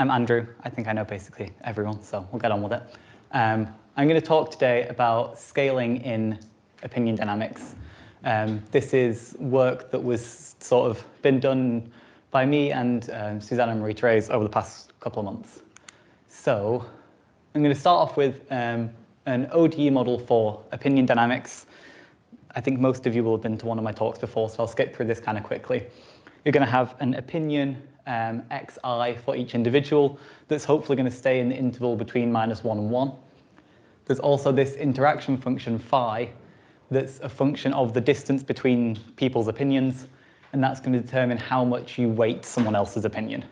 I'm Andrew. I think I know basically everyone, so we'll get on with it. I'm going to talk today about scaling in opinion dynamics. This is work that was sort of been done by me and Susanna and Marie-Therese over the past couple of months. So I'm going to start off with an ODE model for opinion dynamics. I think most of you will have been to one of my talks before, so I'll skip through this kind of quickly. You're going to have an opinion xi for each individual that's hopefully going to stay in the interval between -1 and 1. There's also this interaction function phi that's a function of the distance between people's opinions, and that's going to determine how much you weight someone else's opinion.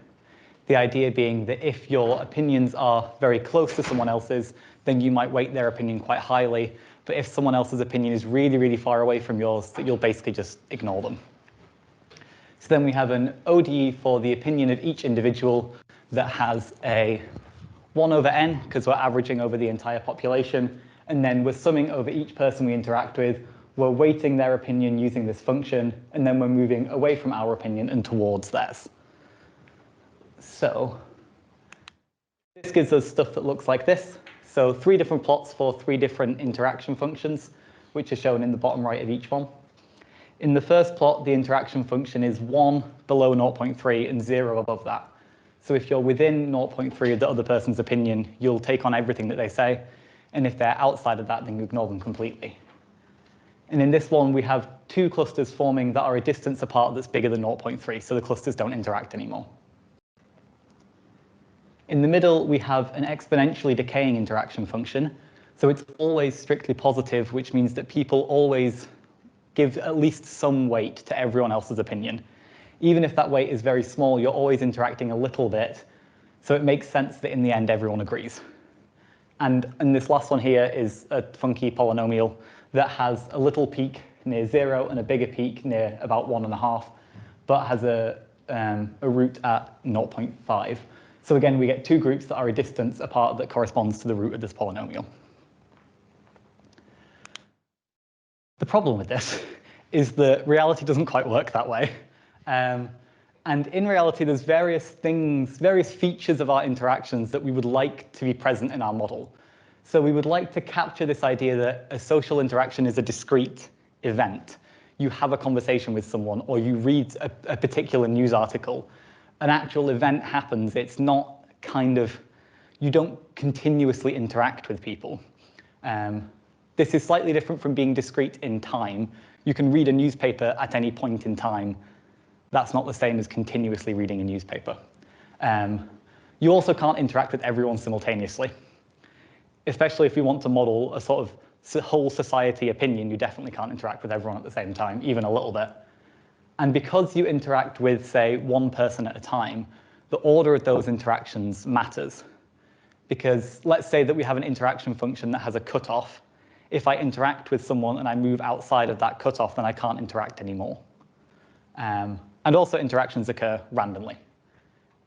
The idea being that if your opinions are very close to someone else's, then you might weight their opinion quite highly, but if someone else's opinion is really, really far away from yours, that you'll basically just ignore them. So then we have an ODE for the opinion of each individual that has a 1 over n, because we're averaging over the entire population, and then we're summing over each person we interact with, we're weighting their opinion using this function, and then we're moving away from our opinion and towards theirs. So this gives us stuff that looks like this. So 3 different plots for 3 different interaction functions, which are shown in the bottom right of each one. In the first plot, the interaction function is 1 below 0.3 and 0 above that. So if you're within 0.3 of the other person's opinion, you'll take on everything that they say. And if they're outside of that, then you ignore them completely. And in this one, we have 2 clusters forming that are a distance apart that's bigger than 0.3, so the clusters don't interact anymore. In the middle, we have an exponentially decaying interaction function. So it's always strictly positive, which means that people always give at least some weight to everyone else's opinion. Even if that weight is very small, you're always interacting a little bit, so it makes sense that in the end everyone agrees. And this last one here is a funky polynomial that has a little peak near 0 and a bigger peak near about 1.5, but has a root at 0.5. So again, we get 2 groups that are a distance apart that corresponds to the root of this polynomial. The problem with this is that reality doesn't quite work that way. And in reality, there's various things, various features of our interactions that we would like to be present in our model. So we would like to capture this idea that a social interaction is a discrete event. You have a conversation with someone, or you read a particular news article. An actual event happens. It's not kind of, you don't continuously interact with people. This is slightly different from being discrete in time. You can read a newspaper at any point in time. That's not the same as continuously reading a newspaper. You also can't interact with everyone simultaneously. Especially if you want to model a sort of whole society opinion, you definitely can't interact with everyone at the same time, even a little bit. And because you interact with, say, 1 person at a time, the order of those interactions matters. Because let's say that we have an interaction function that has a cutoff. If I interact with someone and I move outside of that cutoff, then I can't interact anymore. And also interactions occur randomly,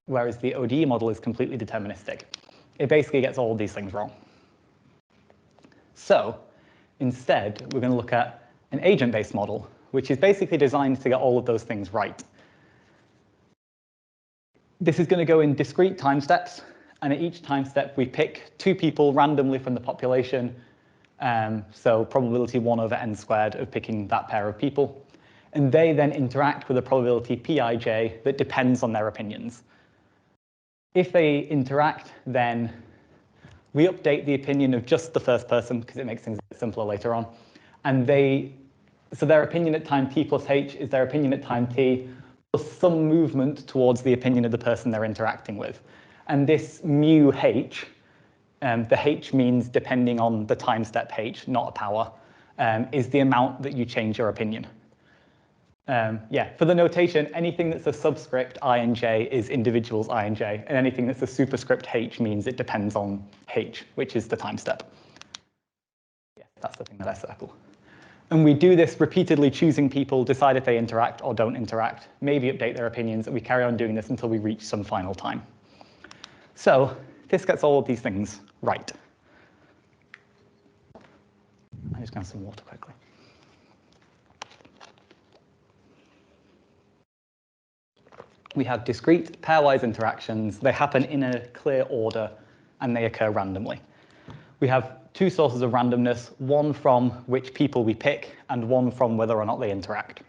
whereas the ODE model is completely deterministic. It basically gets all of these things wrong. So instead, we're going to look at an agent-based model, which is basically designed to get all of those things right. This is going to go in discrete time steps, and at each time step, we pick 2 people randomly from the population. So probability 1 over n squared of picking that pair of people. And they then interact with a probability Pij that depends on their opinions. If they interact, then we update the opinion of just the first person, because it makes things a bit simpler later on. And so their opinion at time t plus h is their opinion at time t, plus some movement towards the opinion of the person they're interacting with. And this mu h, the h means depending on the time step h, not a power, is the amount that you change your opinion. For the notation, anything that's a subscript I and j is individuals I and j, and anything that's a superscript h means it depends on h, which is the time step. Yeah, that's the thing that I circle. And we do this repeatedly, choosing people, decide if they interact or don't interact, maybe update their opinions, and we carry on doing this until we reach some final time. So this gets all of these things right. I'm just going to have some water quickly. we have discrete pairwise interactions. They happen in a clear order, and they occur randomly. We have two sources of randomness, one from which people we pick, and one from whether or not they interact.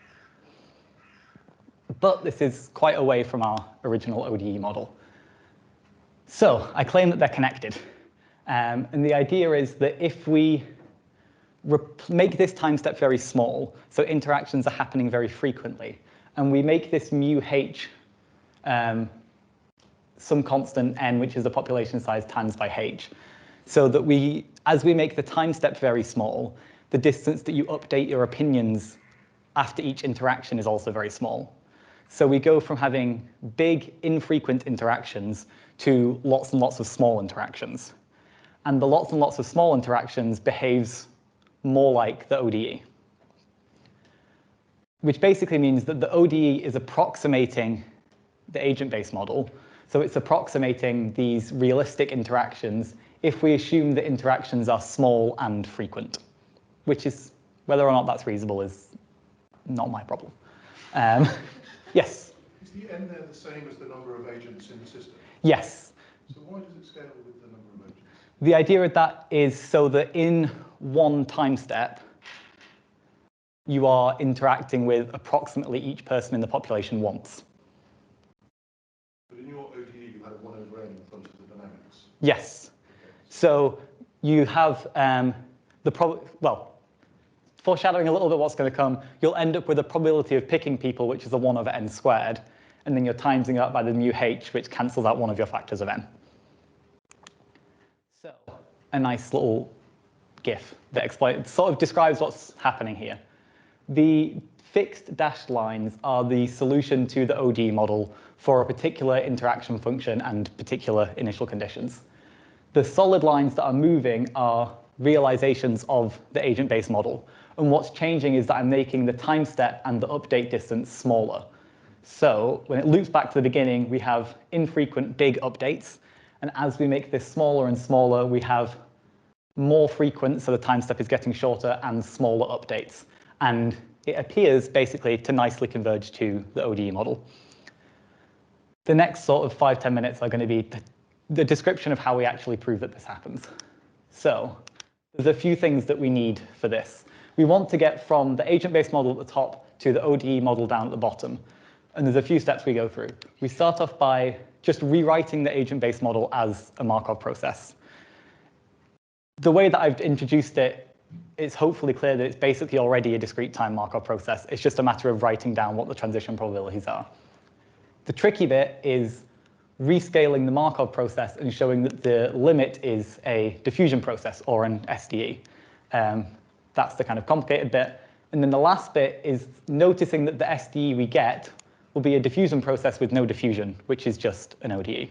But this is quite away from our original ODE model. So I claim that they're connected. And the idea is that if we make this time step very small, so interactions are happening very frequently, and we make this mu h some constant n, which is the population size times by h, so that as we make the time step very small, the distance that you update your opinions after each interaction is also very small. So we go from having big, infrequent interactions to lots and lots of small interactions. And the lots and lots of small interactions behaves more like the ODE, which basically means that the ODE is approximating the agent-based model. So it's approximating these realistic interactions if we assume that interactions are small and frequent, which is, whether or not that's reasonable is not my problem. Yes? Is the n there the same as the number of agents in the system? Yes. So why does it scale with the number of agents? The idea of that is so that in one time step, you are interacting with approximately each person in the population once. But in your ODE, you had 1 over n in front of the dynamics. Yes. So you have foreshadowing a little bit what's going to come, you'll end up with a probability of picking people, which is a 1 over n squared, and then you're timesing out by the mu h, which cancels out one of your factors of n. So a nice little GIF that sort of describes what's happening here. The fixed dashed lines are the solution to the ODE model for a particular interaction function and particular initial conditions. The solid lines that are moving are realizations of the agent-based model. And what's changing is that I'm making the time step and the update distance smaller. So when it loops back to the beginning, we have infrequent big updates. And as we make this smaller and smaller, we have more frequent, so the time step is getting shorter, and smaller updates. And it appears basically to nicely converge to the ODE model. The next sort of 5-10 minutes are going to be the description of how we actually prove that this happens. So there's a few things that we need for this. We want to get from the agent-based model at the top to the ODE model down at the bottom. And there's a few steps we go through. We start off by just rewriting the agent-based model as a Markov process. The way that I've introduced it, it's hopefully clear that it's basically already a discrete time Markov process. It's just a matter of writing down what the transition probabilities are. The tricky bit is rescaling the Markov process and showing that the limit is a diffusion process or an SDE. That's the kind of complicated bit. And then the last bit is noticing that the SDE we get will be a diffusion process with no diffusion, which is just an ODE.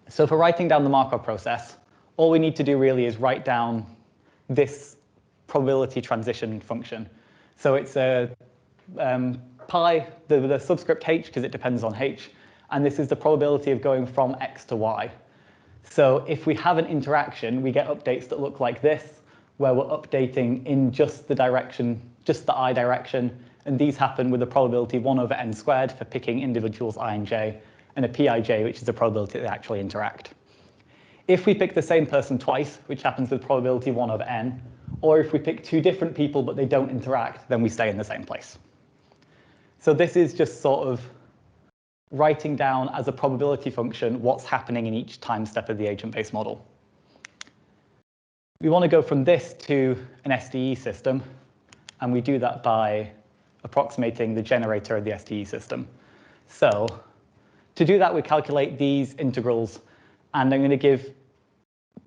So for writing down the Markov process, all we need to do really is write down this probability transition function. So it's a pi, the subscript h, because it depends on h, and this is the probability of going from x to y. So if we have an interaction, we get updates that look like this, where we're updating in just the direction, just the I direction, and these happen with a probability 1 over n squared for picking individuals I and j, and a pij, which is the probability that they actually interact. If we pick the same person twice, which happens with probability 1 over n, or if we pick two different people but they don't interact, then we stay in the same place. So this is just sort of writing down as a probability function what's happening in each time step of the agent-based model. We want to go from this to an SDE system, and we do that by approximating the generator of the SDE system. So to do that, we calculate these integrals, and I'm going to give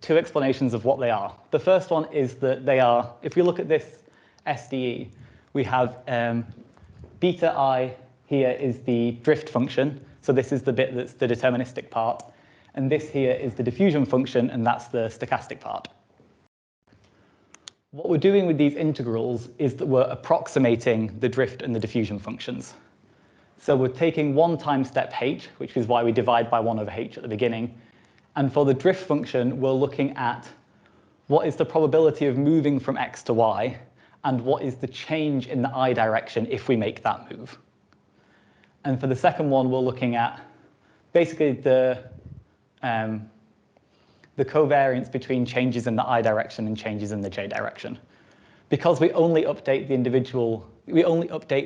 two explanations of what they are. The first one is that they are, if we look at this SDE, we have beta I here is the drift function. So this is the bit that's the deterministic part. And this here is the diffusion function, and that's the stochastic part. What we're doing with these integrals is that we're approximating the drift and the diffusion functions. So we're taking one time step h, which is why we divide by 1 over h at the beginning. And for the drift function, we're looking at what is the probability of moving from x to y and what is the change in the I direction if we make that move. And for the second one, we're looking at basically the covariance between changes in the I direction and changes in the J direction. Because we only update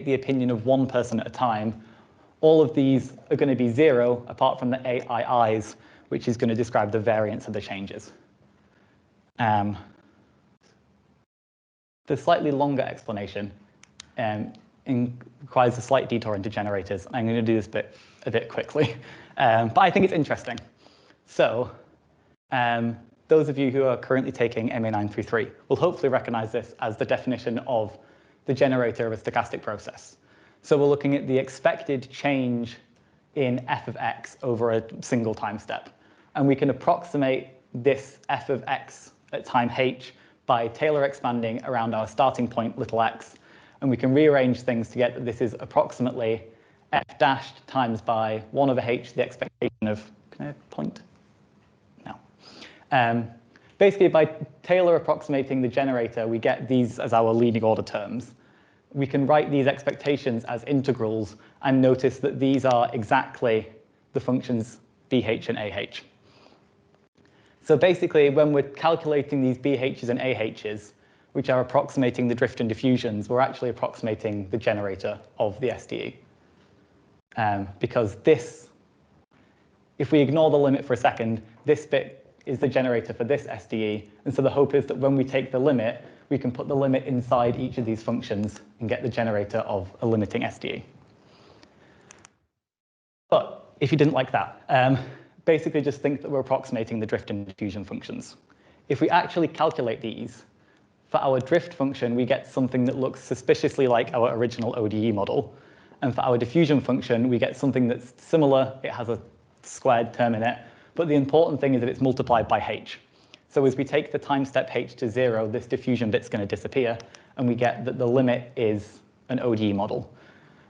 the opinion of one person at a time, all of these are going to be 0 apart from the AIIs, which is going to describe the variance of the changes. The slightly longer explanation requires a slight detour into generators. I'm going to do this a bit quickly, but I think it's interesting. So those of you who are currently taking MA933 will hopefully recognize this as the definition of the generator of a stochastic process. So we're looking at the expected change in f of x over a single time step. And we can approximate this f of x at time h by Taylor expanding around our starting point, little x. And we can rearrange things to get that this is approximately f dashed times by 1 over h, the expectation of, can I point? No. Basically, by Taylor approximating the generator, we get these as our leading order terms. We can write these expectations as integrals and notice that these are exactly the functions bh and ah. So basically, when we're calculating these bh's and ah's, which are approximating the drift and diffusions, we're actually approximating the generator of the SDE. Because this, if we ignore the limit for a second, this bit is the generator for this SDE. And so the hope is that when we take the limit, we can put the limit inside each of these functions and get the generator of a limiting SDE. But if you didn't like that, basically just think that we're approximating the drift and diffusion functions. If we actually calculate these, for our drift function, we get something that looks suspiciously like our original ODE model. And for our diffusion function, we get something that's similar. It has a squared term in it. But the important thing is that it's multiplied by h. So as we take the time step h to 0, this diffusion bit's going to disappear. And we get that the limit is an ODE model,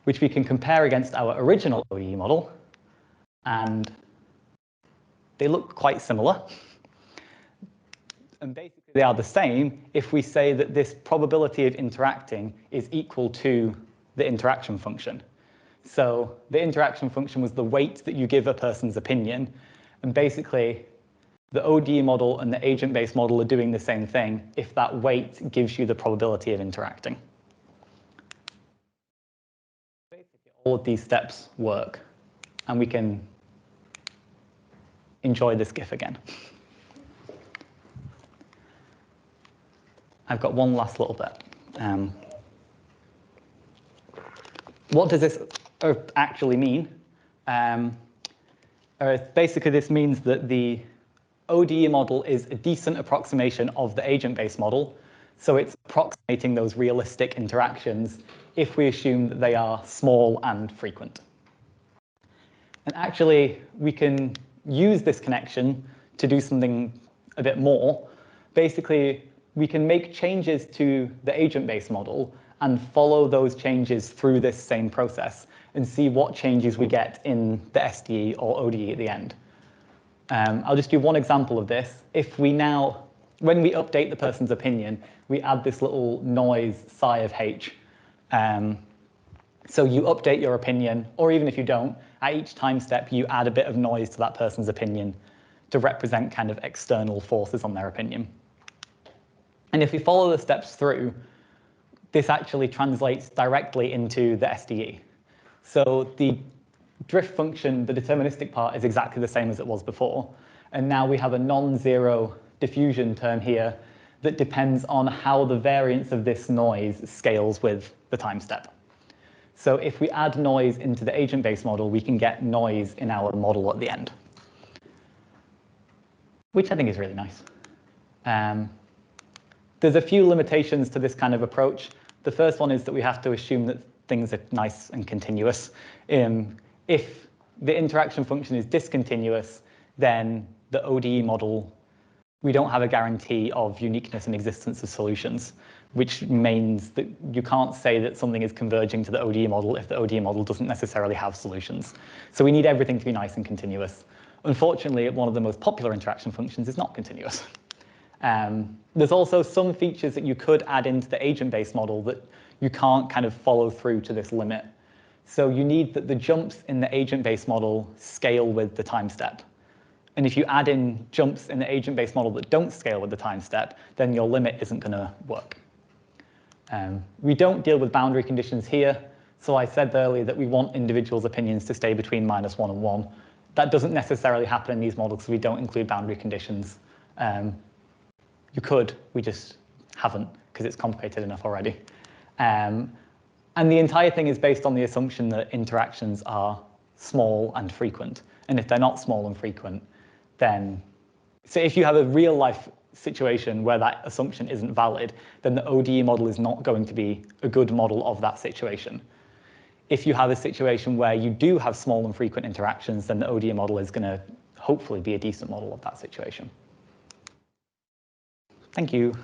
which we can compare against our original ODE model. And they look quite similar. And basically, they are the same if we say that this probability of interacting is equal to the interaction function. So the interaction function was the weight that you give a person's opinion. And basically, the ODE model and the agent-based model are doing the same thing if that weight gives you the probability of interacting. Basically, all of these steps work. And we can enjoy this GIF again. I've got one last little bit. What does this actually mean? Basically, this means that the ODE model is a decent approximation of the agent-based model. So it's approximating those realistic interactions if we assume that they are small and frequent. And actually, we can use this connection to do something a bit more. Basically, we can make changes to the agent-based model and follow those changes through this same process and see what changes we get in the SDE or ODE at the end. I'll just do one example of this. If we now, when we update the person's opinion, we add this little noise psi of h. So you update your opinion, or even if you don't, at each time step, you add a bit of noise to that person's opinion to represent kind of external forces on their opinion. And if we follow the steps through, this actually translates directly into the SDE. So the drift function, the deterministic part, is exactly the same as it was before. And now we have a non-zero diffusion term here that depends on how the variance of this noise scales with the time step. So if we add noise into the agent-based model, we can get noise in our model at the end, which I think is really nice. There's a few limitations to this kind of approach. The first one is that we have to assume that things are nice and continuous. If the interaction function is discontinuous, then the ODE model, we don't have a guarantee of uniqueness and existence of solutions, which means that you can't say that something is converging to the ODE model if the ODE model doesn't necessarily have solutions. So we need everything to be nice and continuous. Unfortunately, one of the most popular interaction functions is not continuous. There's also some features that you could add into the agent-based model that you can't kind of follow through to this limit. So you need that the jumps in the agent-based model scale with the time step. And if you add in jumps in the agent-based model that don't scale with the time step, then your limit isn't going to work. We don't deal with boundary conditions here. So I said earlier that we want individuals' opinions to stay between -1 and 1. That doesn't necessarily happen in these models, so we don't include boundary conditions. You could, we just haven't, because it's complicated enough already. And the entire thing is based on the assumption that interactions are small and frequent. And if they're not small and frequent, then, so if you have a real life situation where that assumption isn't valid, then the ODE model is not going to be a good model of that situation. If you have a situation where you do have small and frequent interactions, then the ODE model is going to hopefully be a decent model of that situation. Thank you.